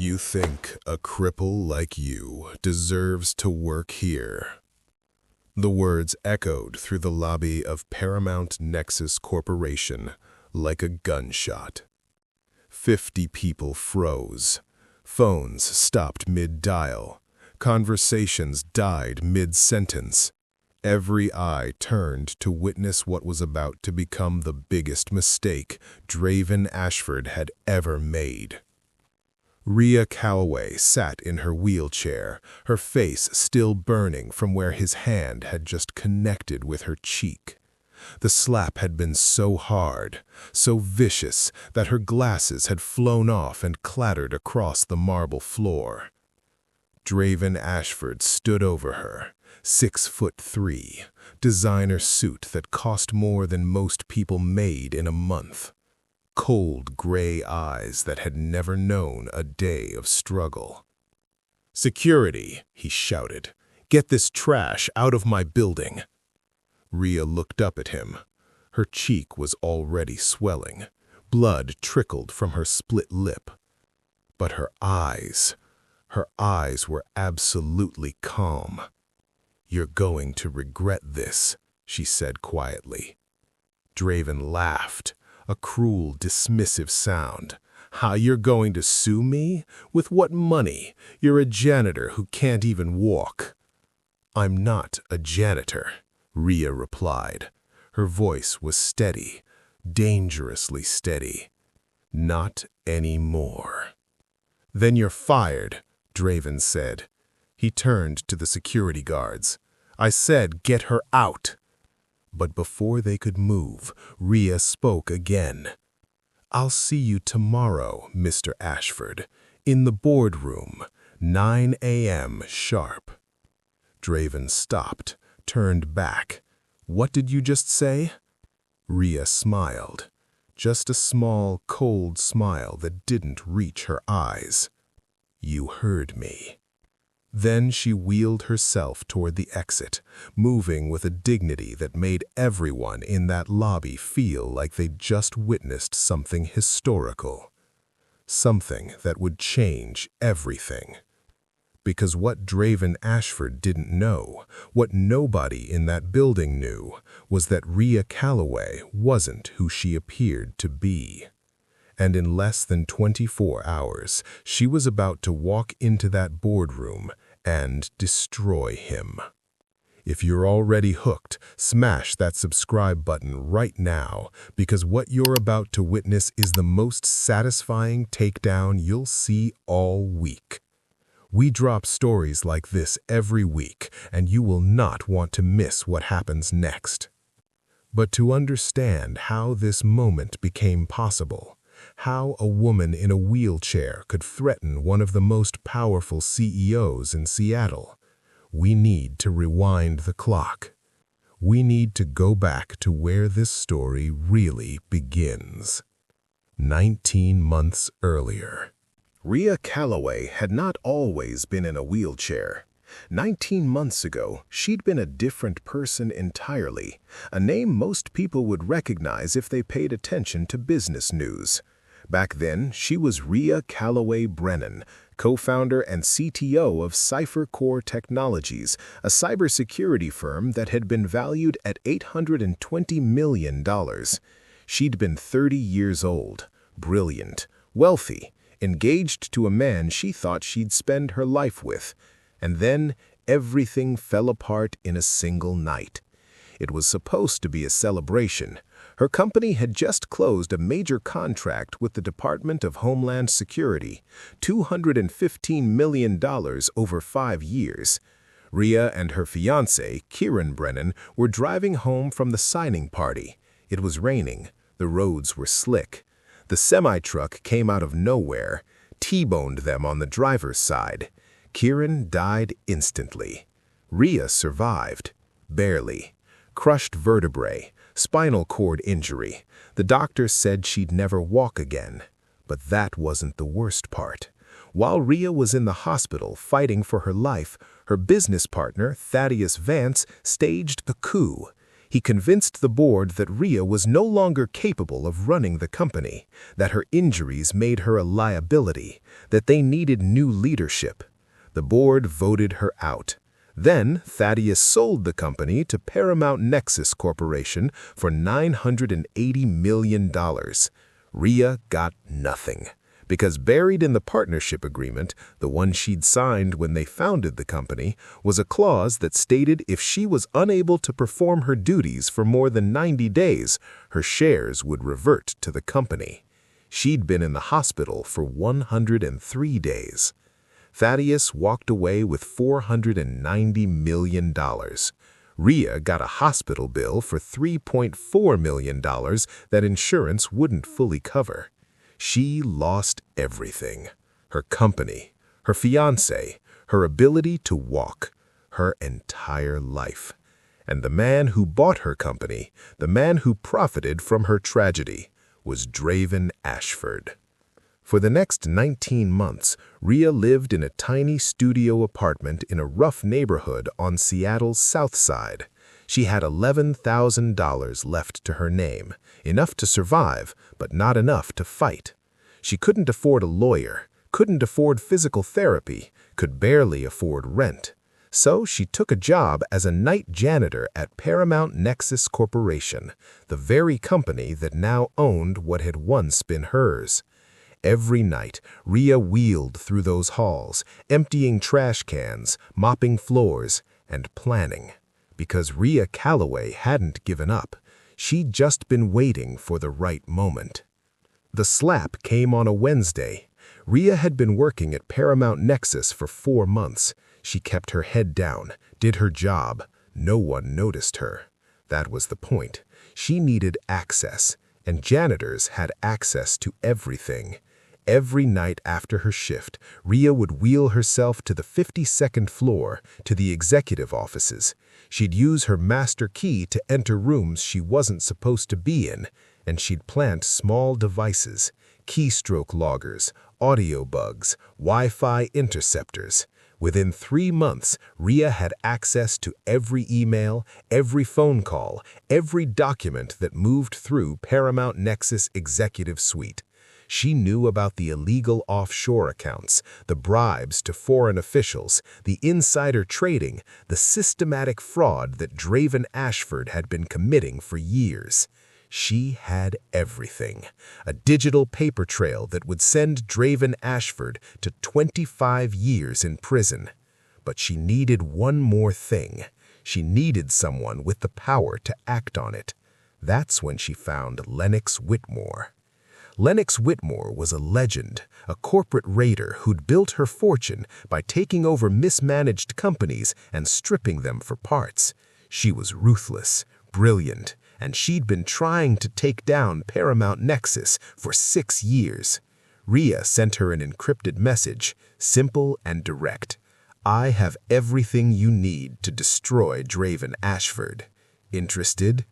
You think a cripple like you deserves to work here? The words echoed through the lobby of Paramount Nexus Corporation like a gunshot. 50 people froze. Phones stopped mid-dial. Conversations died mid-sentence. Every eye turned to witness what was about to become the biggest mistake Draven Ashford had ever made. Rhea Calloway sat in her wheelchair, her face still burning from where his hand had just connected with her cheek. The slap had been so hard, so vicious, that her glasses had flown off and clattered across the marble floor. Draven Ashford stood over her, 6'3", designer suit that cost more than most people made in a month. Cold gray eyes that had never known a day of struggle. "Security," he shouted. "Get this trash out of my building." Rhea looked up at him. Her cheek was already swelling. Blood trickled from her split lip. But her eyes were absolutely calm. "You're going to regret this," she said quietly. Draven laughed, a cruel, dismissive sound. "How, you're going to sue me? With what money? You're a janitor who can't even walk." "I'm not a janitor," Rhea replied. Her voice was steady, dangerously steady. "Not anymore." "Then you're fired," Draven said. He turned to the security guards. "I said get her out." But before they could move, Rhea spoke again. "I'll see you tomorrow, Mr. Ashford, in the boardroom, 9 a.m. sharp." Draven stopped, turned back. "What did you just say?" Rhea smiled. Just a small, cold smile that didn't reach her eyes. "You heard me." Then she wheeled herself toward the exit, moving with a dignity that made everyone in that lobby feel like they'd just witnessed something historical. Something that would change everything. Because what Draven Ashford didn't know, what nobody in that building knew, was that Rhea Calloway wasn't who she appeared to be. And in less than 24 hours, she was about to walk into that boardroom and destroy him. If you're already hooked, smash that subscribe button right now, because what you're about to witness is the most satisfying takedown you'll see all week. We drop stories like this every week, and you will not want to miss what happens next. But to understand how this moment became possible, how a woman in a wheelchair could threaten one of the most powerful CEOs in Seattle, we need to rewind the clock. We need to go back to where this story really begins. 19 months earlier. Rhea Calloway had not always been in a wheelchair. 19 months ago, she'd been a different person entirely, a name most people would recognize if they paid attention to business news. Back then, she was Rhea Calloway Brennan, co-founder and CTO of Cipher Core Technologies, a cybersecurity firm that had been valued at $820 million. She'd been 30 years old, brilliant, wealthy, engaged to a man she thought she'd spend her life with. And then everything fell apart in a single night. It was supposed to be a celebration. Her company had just closed a major contract with the Department of Homeland Security, $215 million over 5 years. Rhea and her fiancé, Kieran Brennan, were driving home from the signing party. It was raining. The roads were slick. The semi-truck came out of nowhere, T-boned them on the driver's side. Kieran died instantly. Rhea survived. Barely. Crushed vertebrae, spinal cord injury. The doctor said she'd never walk again. But that wasn't the worst part. While Rhea was in the hospital fighting for her life, her business partner, Thaddeus Vance, staged a coup. He convinced the board that Rhea was no longer capable of running the company, that her injuries made her a liability, that they needed new leadership. The board voted her out. Then, Thaddeus sold the company to Paramount Nexus Corporation for $980 million. Rhea got nothing, because buried in the partnership agreement, the one she'd signed when they founded the company, was a clause that stated if she was unable to perform her duties for more than 90 days, her shares would revert to the company. She'd been in the hospital for 103 days. Thaddeus walked away with $490 million. Rhea got a hospital bill for $3.4 million that insurance wouldn't fully cover. She lost everything: her company, her fiancé, her ability to walk, her entire life. And the man who bought her company, the man who profited from her tragedy, was Draven Ashford. For the next 19 months, Rhea lived in a tiny studio apartment in a rough neighborhood on Seattle's South Side. She had $11,000 left to her name, enough to survive, but not enough to fight. She couldn't afford a lawyer, couldn't afford physical therapy, could barely afford rent. So she took a job as a night janitor at Paramount Nexus Corporation, the very company that now owned what had once been hers. Every night, Rhea wheeled through those halls, emptying trash cans, mopping floors, and planning. Because Rhea Calloway hadn't given up. She'd just been waiting for the right moment. The slap came on a Wednesday. Rhea had been working at Paramount Nexus for 4 months. She kept her head down, did her job. No one noticed her. That was the point. She needed access, and janitors had access to everything. Every night after her shift, Rhea would wheel herself to the 52nd floor, to the executive offices. She'd use her master key to enter rooms she wasn't supposed to be in, and she'd plant small devices, keystroke loggers, audio bugs, Wi-Fi interceptors. Within 3 months, Rhea had access to every email, every phone call, every document that moved through Paramount Nexus Executive Suite. She knew about the illegal offshore accounts, the bribes to foreign officials, the insider trading, the systematic fraud that Draven Ashford had been committing for years. She had everything. A digital paper trail that would send Draven Ashford to 25 years in prison. But she needed one more thing. She needed someone with the power to act on it. That's when she found Lennox Whitmore. Lennox Whitmore was a legend, a corporate raider who'd built her fortune by taking over mismanaged companies and stripping them for parts. She was ruthless, brilliant, and she'd been trying to take down Paramount Nexus for 6 years. Rhea sent her an encrypted message, simple and direct. "I have everything you need to destroy Draven Ashford. Interested?"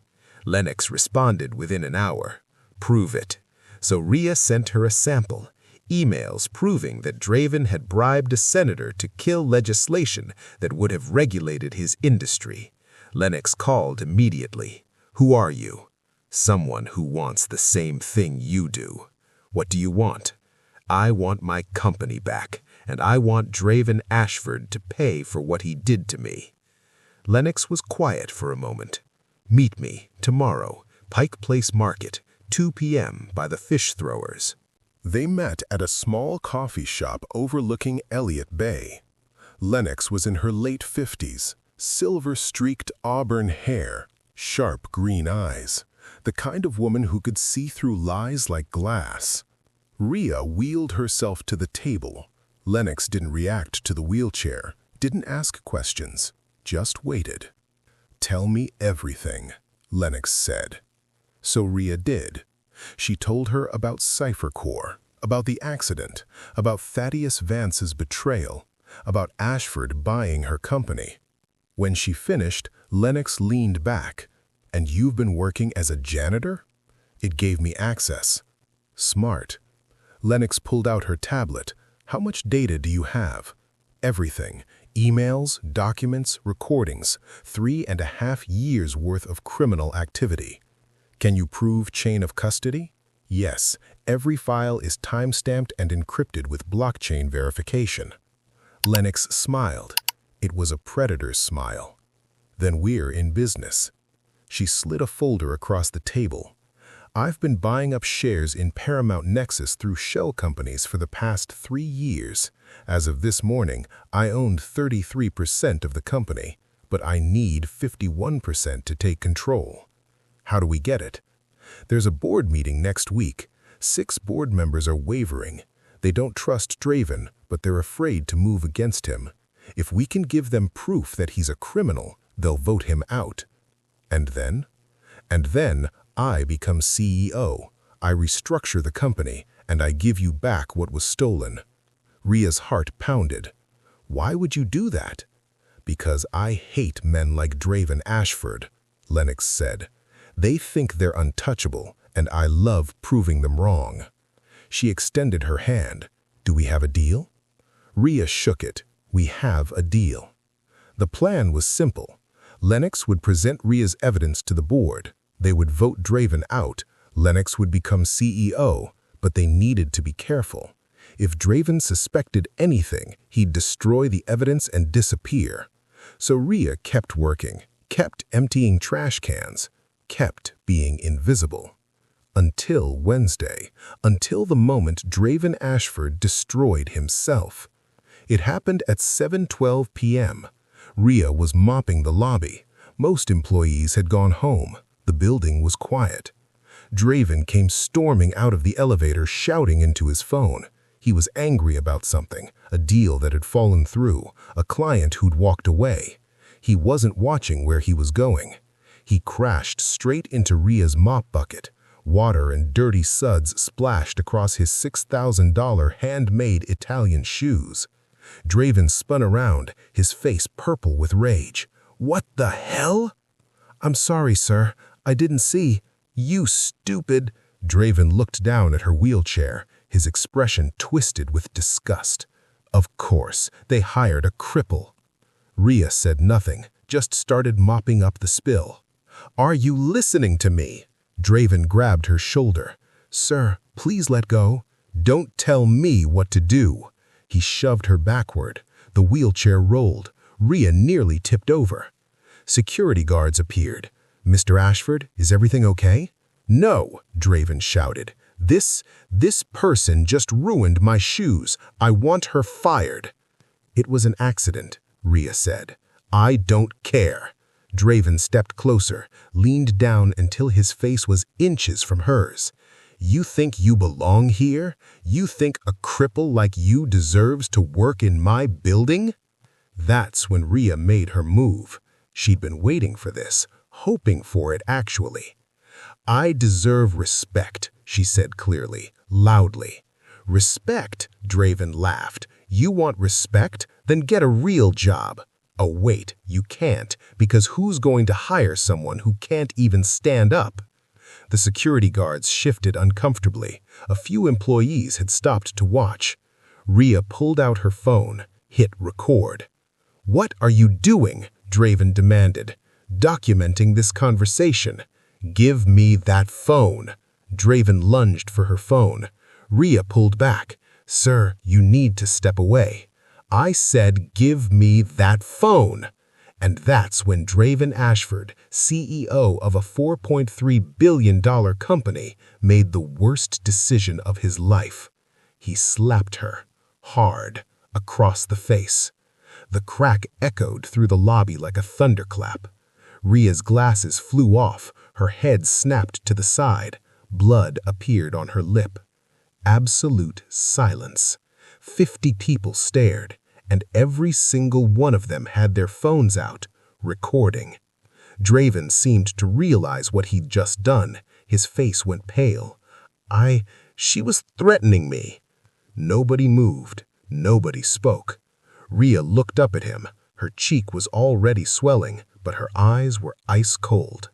Lennox responded within an hour. "Prove it." So Rhea sent her a sample, emails proving that Draven had bribed a senator to kill legislation that would have regulated his industry. Lennox called immediately. "Who are you?" "Someone who wants the same thing you do." "What do you want?" "I want my company back, and I want Draven Ashford to pay for what he did to me." Lennox was quiet for a moment. "Meet me tomorrow, Pike Place Market, 2 p.m. by the fish throwers." They met at a small coffee shop overlooking Elliott Bay. Lennox was in her late 50s, silver-streaked auburn hair, sharp green eyes, the kind of woman who could see through lies like glass. Rhea wheeled herself to the table. Lennox didn't react to the wheelchair, didn't ask questions, just waited. "Tell me everything," Lennox said. So Rhea did. She told her about Cipher Corps, about the accident, about Thaddeus Vance's betrayal, about Ashford buying her company. When she finished, Lennox leaned back. "And you've been working as a janitor?" "It gave me access." "Smart." Lennox pulled out her tablet. "How much data do you have?" Everything. Emails, documents, recordings, 3.5 years' worth of criminal activity. Can you prove chain of custody? Yes, every file is timestamped and encrypted with blockchain verification. Lennox smiled. It was a predator's smile. Then we're in business. She slid a folder across the table. I've been buying up shares in Paramount Nexus through shell companies for the past 3 years. As of this morning, I owned 33% of the company, but I need 51% to take control. How do we get it? There's a board meeting next week. 6 board members are wavering. They don't trust Draven, but they're afraid to move against him. If we can give them proof that he's a criminal, they'll vote him out. And then? And then I become CEO. I restructure the company, and I give you back what was stolen. Ria's heart pounded. Why would you do that? Because I hate men like Draven Ashford, Lennox said. They think they're untouchable, and I love proving them wrong. She extended her hand. Do we have a deal? Ria shook it. We have a deal. The plan was simple. Lennox would present Ria's evidence to the board. They would vote Draven out. Lennox would become CEO, but they needed to be careful. If Draven suspected anything, he'd destroy the evidence and disappear. So Ria kept working, kept emptying trash cans, kept being invisible. Until Wednesday, until the moment Draven Ashford destroyed himself. It happened at 7:12 p.m. Ria was mopping the lobby. Most employees had gone home. The building was quiet. Draven came storming out of the elevator, shouting into his phone. He was angry about something, a deal that had fallen through, a client who'd walked away. He wasn't watching where he was going. He crashed straight into Ria's mop bucket. Water and dirty suds splashed across his $6,000 handmade Italian shoes. Draven spun around, his face purple with rage. What the hell? I'm sorry, sir. I didn't see. You stupid. Draven looked down at her wheelchair, his expression twisted with disgust. Of course, they hired a cripple. Ria said nothing, just started mopping up the spill. Are you listening to me? Draven grabbed her shoulder. Sir, please let go. Don't tell me what to do. He shoved her backward. The wheelchair rolled. Ria nearly tipped over. Security guards appeared. Mr. Ashford, is everything okay? No, Draven shouted. This person just ruined my shoes. I want her fired. It was an accident, Ria said. I don't care. Draven stepped closer, leaned down until his face was inches from hers. You think you belong here? You think a cripple like you deserves to work in my building? That's when Ria made her move. She'd been waiting for this, hoping for it actually. I deserve respect, she said clearly, loudly. Respect? Draven laughed. You want respect? Then get a real job. Oh wait, you can't, because who's going to hire someone who can't even stand up? The security guards shifted uncomfortably. A few employees had stopped to watch. Ria pulled out her phone, hit record. What are you doing? Draven demanded. Documenting this conversation. Give me that phone. Draven lunged for her phone. Ria pulled back. Sir, you need to step away. I said give me that phone. And that's when Draven Ashford, CEO of a $4.3 billion company, made the worst decision of his life. He slapped her, hard, across the face. The crack echoed through the lobby like a thunderclap. Ria's glasses flew off, her head snapped to the side. Blood appeared on her lip. Absolute silence. 50 people stared, and every single one of them had their phones out, recording. Draven seemed to realize what he'd just done. His face went pale. She was threatening me. Nobody moved. Nobody spoke. Ria looked up at him. Her cheek was already swelling, but her eyes were ice cold.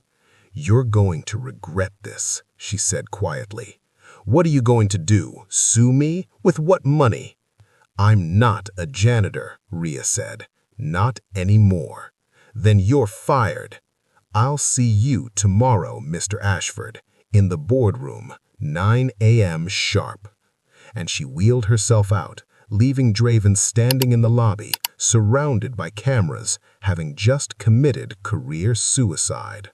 You're going to regret this, she said quietly. What are you going to do? Sue me? With what money? "I'm not a janitor," Rhea said. "Not anymore." "Then you're fired. I'll see you tomorrow, Mr. Ashford, in the boardroom, 9 a.m. sharp." And she wheeled herself out, leaving Draven standing in the lobby, surrounded by cameras, having just committed career suicide.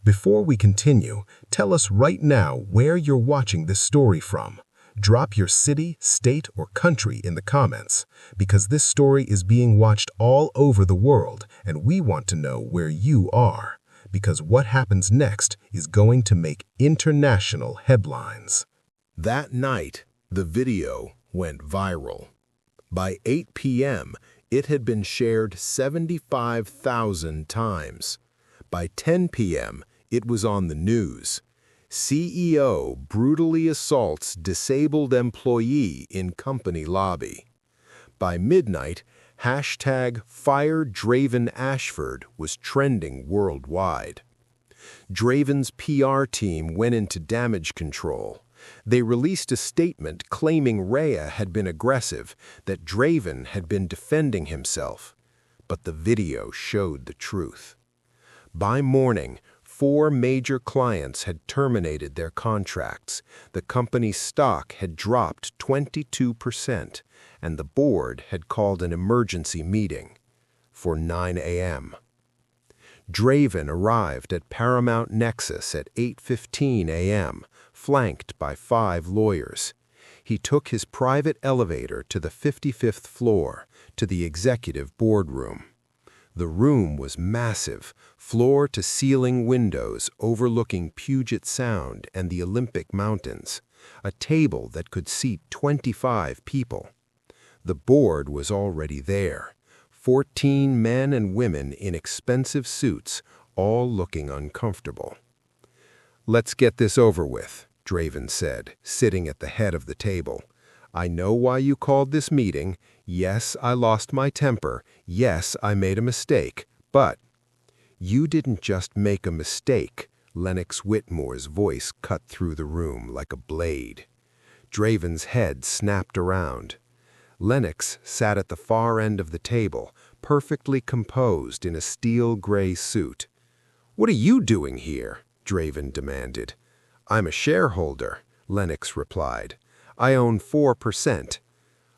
Before we continue, tell us right now where you're watching this story from. Drop your city, state, or country in the comments, because this story is being watched all over the world, and we want to know where you are, because what happens next is going to make international headlines. That night, the video went viral. By 8 p.m., it had been shared 75,000 times. By 10 p.m., it was on the news. CEO brutally assaults disabled employee in company lobby. By midnight, #FireDravenAshford was trending worldwide. Draven's PR team went into damage control. They released a statement claiming Rhea had been aggressive, that Draven had been defending himself. But the video showed the truth. By morning, 4 major clients had terminated their contracts, the company's stock had dropped 22%, and the board had called an emergency meeting for 9 a.m. Draven arrived at Paramount Nexus at 8:15 a.m., flanked by 5 lawyers. He took his private elevator to the 55th floor, to the executive boardroom. The room was massive, floor-to-ceiling windows overlooking Puget Sound and the Olympic Mountains, a table that could seat 25 people. The board was already there, 14 men and women in expensive suits, all looking uncomfortable. "Let's get this over with," Draven said, sitting at the head of the table. "I know why you called this meeting. Yes, I lost my temper. Yes, I made a mistake. But—" "You didn't just make a mistake." Lennox Whitmore's voice cut through the room like a blade. Draven's head snapped around. Lennox sat at the far end of the table, perfectly composed in a steel-gray suit. "What are you doing here?" Draven demanded. "I'm a shareholder," Lennox replied. "I own 4%.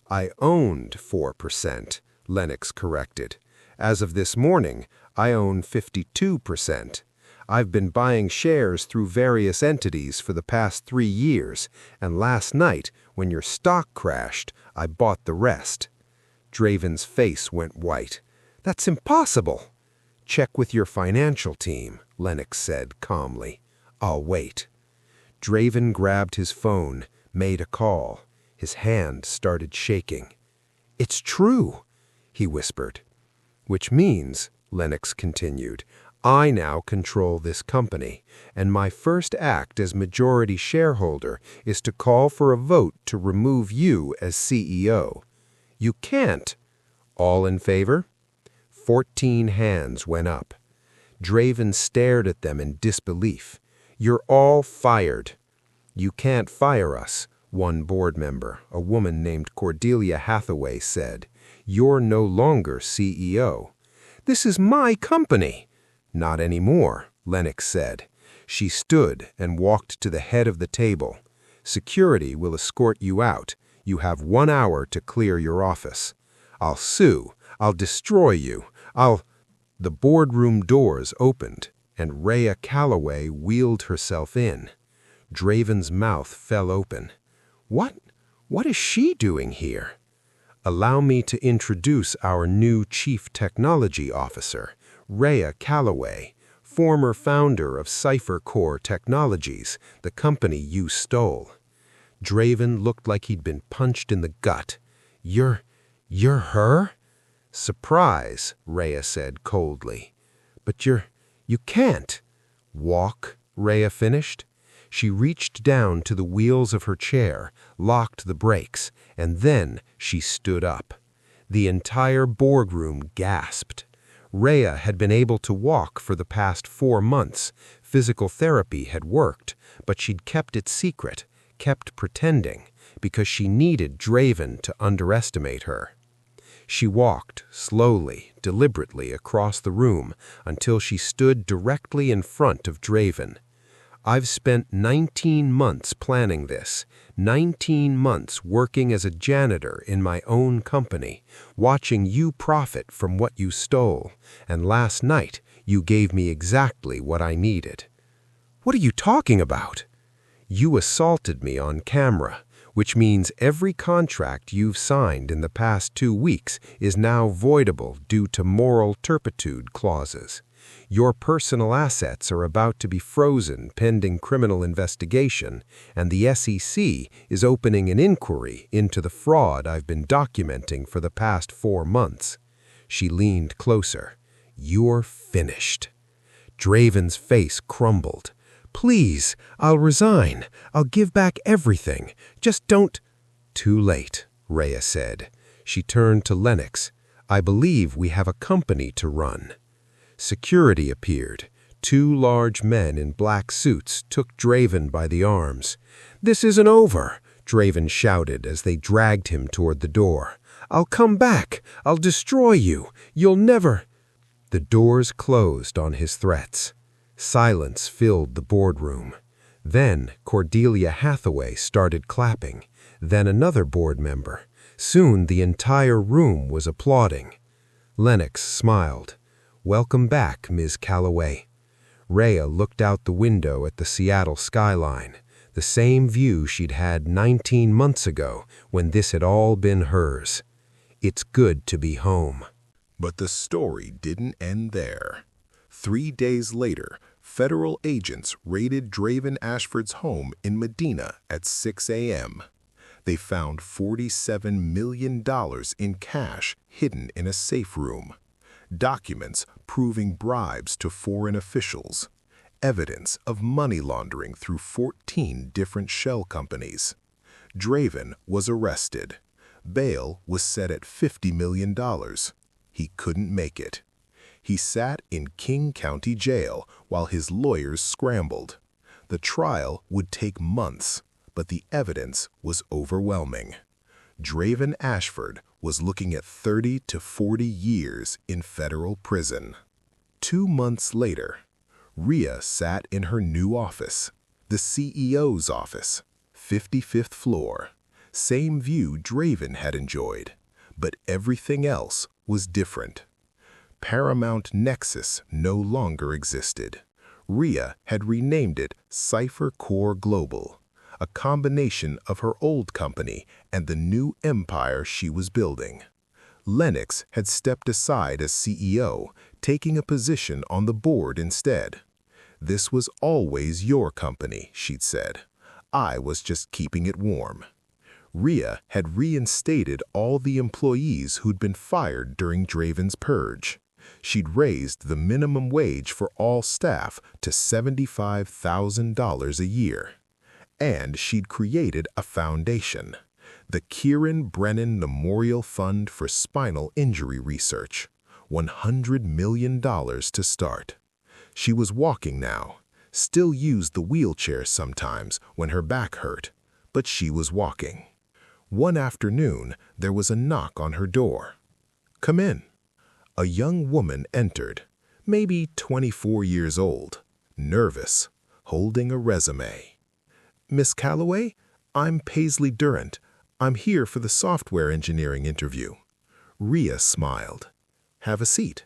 "I owned 4%, Lennox corrected. "As of this morning, I own 52%. I've been buying shares through various entities for the past 3 years, and last night, when your stock crashed, I bought the rest." Draven's face went white. "That's impossible." "Check with your financial team," Lennox said calmly. "I'll wait." Draven grabbed his phone, made a call. His hand started shaking. "It's true," he whispered. "Which means," Lennox continued, "I now control this company, and my first act as majority shareholder is to call for a vote to remove you as CEO. You can't. All in favor?" 14 hands went up. Draven stared at them in disbelief. "You're all fired." "You can't fire us," one board member, a woman named Cordelia Hathaway, said. "You're no longer CEO." "This is my company." "Not anymore," Lennox said. She stood and walked to the head of the table. "Security will escort you out. You have 1 hour to clear your office. I'll sue. I'll destroy you. The boardroom doors opened, and Rhea Calloway wheeled herself in. Draven's mouth fell open. What is she doing here?" "Allow me to introduce our new Chief Technology Officer, Rhea Calloway, former founder of Cipher Core Technologies, the company you stole." Draven looked like he'd been punched in the gut. You're her?" "Surprise," Rhea said coldly. "But you can't." "Walk," Rhea finished. She reached down to the wheels of her chair, locked the brakes, and then she stood up. The entire boardroom gasped. Rhea had been able to walk for the past 4 months. Physical therapy had worked, but she'd kept it secret, kept pretending, because she needed Draven to underestimate her. She walked slowly, deliberately across the room until she stood directly in front of Draven. I've spent 19 months planning this, 19 months working as a janitor in my own company, watching you profit from what you stole, and last night you gave me exactly what I needed. What are you talking about? You assaulted me on camera, which means every contract you've signed in the past 2 weeks is now voidable due to moral turpitude clauses. Your personal assets are about to be frozen pending criminal investigation, and the SEC is opening an inquiry into the fraud I've been documenting for the past 4 months. She leaned closer. You're finished. Draven's face crumbled. Please, I'll resign. I'll give back everything. Just don't— Too late, Rhea said. She turned to Lennox. I believe we have a company to run. Security appeared. 2 large men in black suits took Draven by the arms. This isn't over, Draven shouted as they dragged him toward the door. I'll come back. I'll destroy you. You'll never— The doors closed on his threats. Silence filled the boardroom. Then Cordelia Hathaway started clapping. Then another board member. Soon the entire room was applauding. Lennox smiled. Welcome back, Ms. Calloway. Rhea looked out the window at the Seattle skyline, the same view she'd had 19 months ago when this had all been hers. It's good to be home. But the story didn't end there. 3 days later, federal agents raided Draven Ashford's home in Medina at 6 a.m. They found $47 million in cash hidden in a safe room, documents proving bribes to foreign officials, evidence of money laundering through 14 different shell companies. Draven was arrested. Bail was set at $50 million. He couldn't make it. He sat in King County Jail while his lawyers scrambled. The trial would take months, but the evidence was overwhelming. Draven Ashford was looking at 30 to 40 years in federal prison. 2 months later, Rhea sat in her new office, the CEO's office, 55th floor. Same view Draven had enjoyed, but everything else was different. Paramount Nexus no longer existed. Rhea had renamed it Cipher Core Global, a combination of her old company and the new empire she was building. Lennox had stepped aside as CEO, taking a position on the board instead. This was always your company, she'd said. I was just keeping it warm. Rhea had reinstated all the employees who'd been fired during Draven's purge. She'd raised the minimum wage for all staff to $75,000 a year. And she'd created a foundation, the Kieran Brennan Memorial Fund for Spinal Injury Research, $100 million to start. She was walking now, still used the wheelchair sometimes when her back hurt, but she was walking. One afternoon, there was a knock on her door. Come in. A young woman entered, maybe 24 years old, nervous, holding a resume. Miss Calloway, I'm Paisley Durant. I'm here for the software engineering interview. Rhea smiled. Have a seat.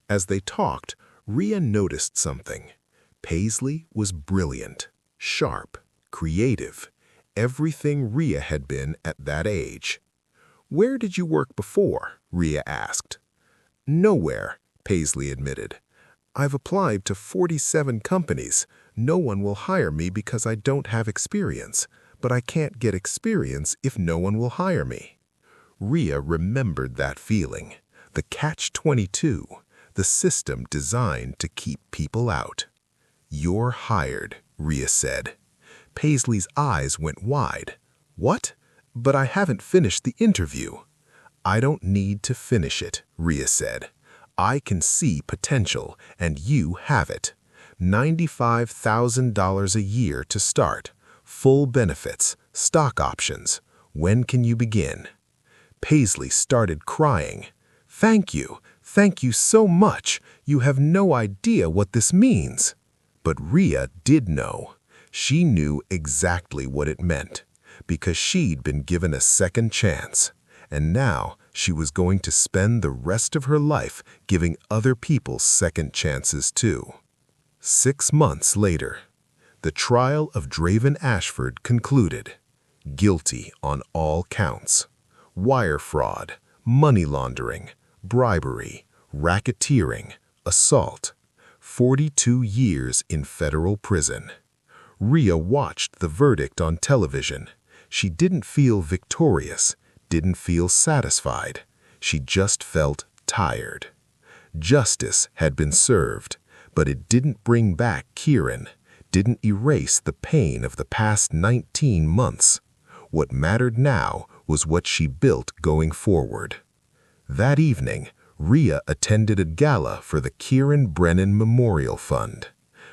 As they talked, Rhea noticed something. Paisley was brilliant, sharp, creative, everything Rhea had been at that age. Where did you work before? Rhea asked. Nowhere, Paisley admitted. I've applied to 47 companies. No one will hire me because I don't have experience, but I can't get experience if no one will hire me. Rhea remembered that feeling, the catch-22, the system designed to keep people out. You're hired, Rhea said. Paisley's eyes went wide. What? But I haven't finished the interview. I don't need to finish it, Rhea said. I can see potential, and you have it. $95,000 a year to start, full benefits, Stock options. When can you begin? Paisley started crying. Thank you so much. You have no idea what this means. But Rhea did know. She knew exactly what it meant, because she'd been given a second chance, and now she was going to spend the rest of her life giving other people second chances too. 6 months later, the trial of Draven Ashford concluded. Guilty on all counts. Wire fraud, money laundering, bribery, racketeering, assault. 42 years in federal prison. Rhea watched the verdict on television. She didn't feel victorious, didn't feel satisfied. She just felt tired. Justice had been served, but it didn't bring back Kieran, didn't erase the pain of the past 19 months. What mattered now was what she built going forward. That evening, Rhea attended a gala for the Kieran Brennan Memorial Fund.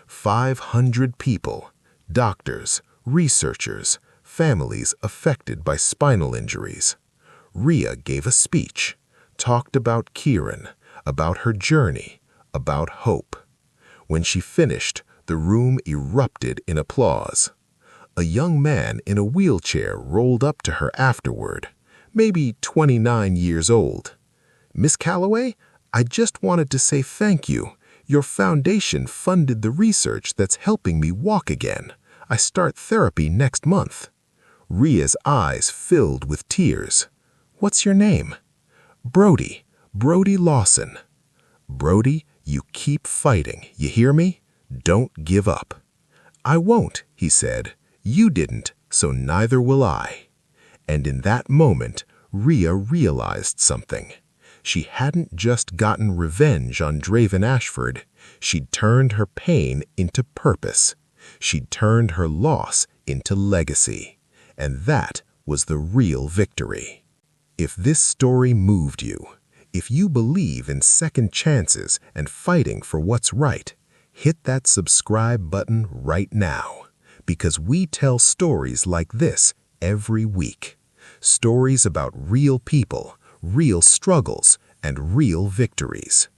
500 people, doctors, researchers, families affected by spinal injuries. Rhea gave a speech, talked about Kieran, about her journey, about hope. When she finished, the room erupted in applause. A young man in a wheelchair rolled up to her afterward, maybe 29 years old. Miss Calloway, I just wanted to say thank you. Your foundation funded the research that's helping me walk again. I start therapy next month. Rhea's eyes filled with tears. What's your name? Brody Lawson. Brody, you keep fighting, you hear me? Don't give up. I won't, he said. You didn't, so neither will I. And in that moment, Rhea realized something. She hadn't just gotten revenge on Draven Ashford. She'd turned her pain into purpose. She'd turned her loss into legacy. And that was the real victory. If this story moved you, if you believe in second chances and fighting for what's right, hit that subscribe button right now. Because we tell stories like this every week. Stories about real people, real struggles, and real victories.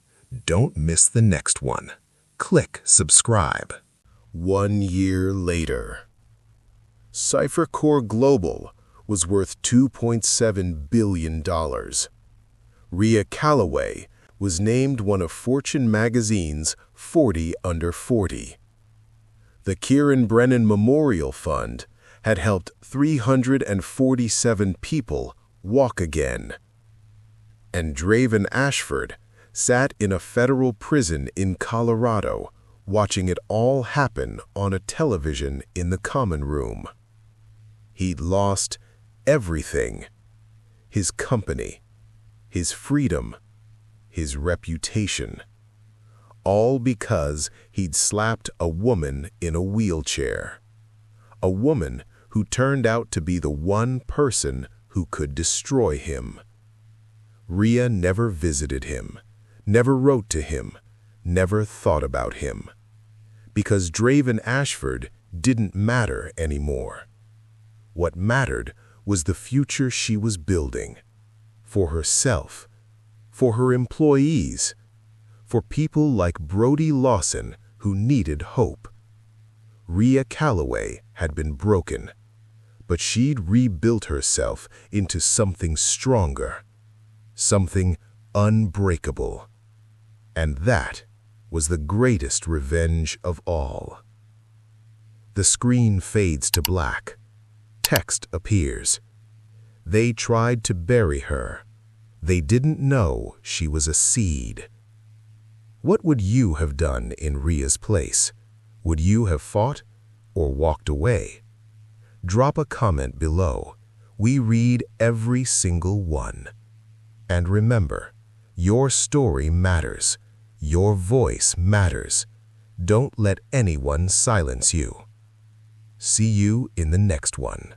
Don't miss the next one. Click subscribe. 1 year later. Cipher Core Global was worth $2.7 billion. Rhea Calloway was named one of Fortune magazine's 40 Under 40. The Kieran Brennan Memorial Fund had helped 347 people walk again. And Draven Ashford sat in a federal prison in Colorado, watching it all happen on a television in the common room. He'd lost everything: his company, his freedom, his reputation. All because he'd slapped a woman in a wheelchair. A woman who turned out to be the one person who could destroy him. Rhea never visited him, never wrote to him, never thought about him. Because Draven Ashford didn't matter anymore. What mattered was the future she was building. For herself, for her employees, for people like Brody Lawson who needed hope. Rhea Calloway had been broken, but she'd rebuilt herself into something stronger, something unbreakable. And that was the greatest revenge of all. The screen fades to black. Text appears. They tried to bury her. They didn't know she was a seed. What would you have done in Rhea's place? Would you have fought or walked away? Drop a comment below. We read every single one. And remember, your story matters. Your voice matters. Don't let anyone silence you. See you in the next one.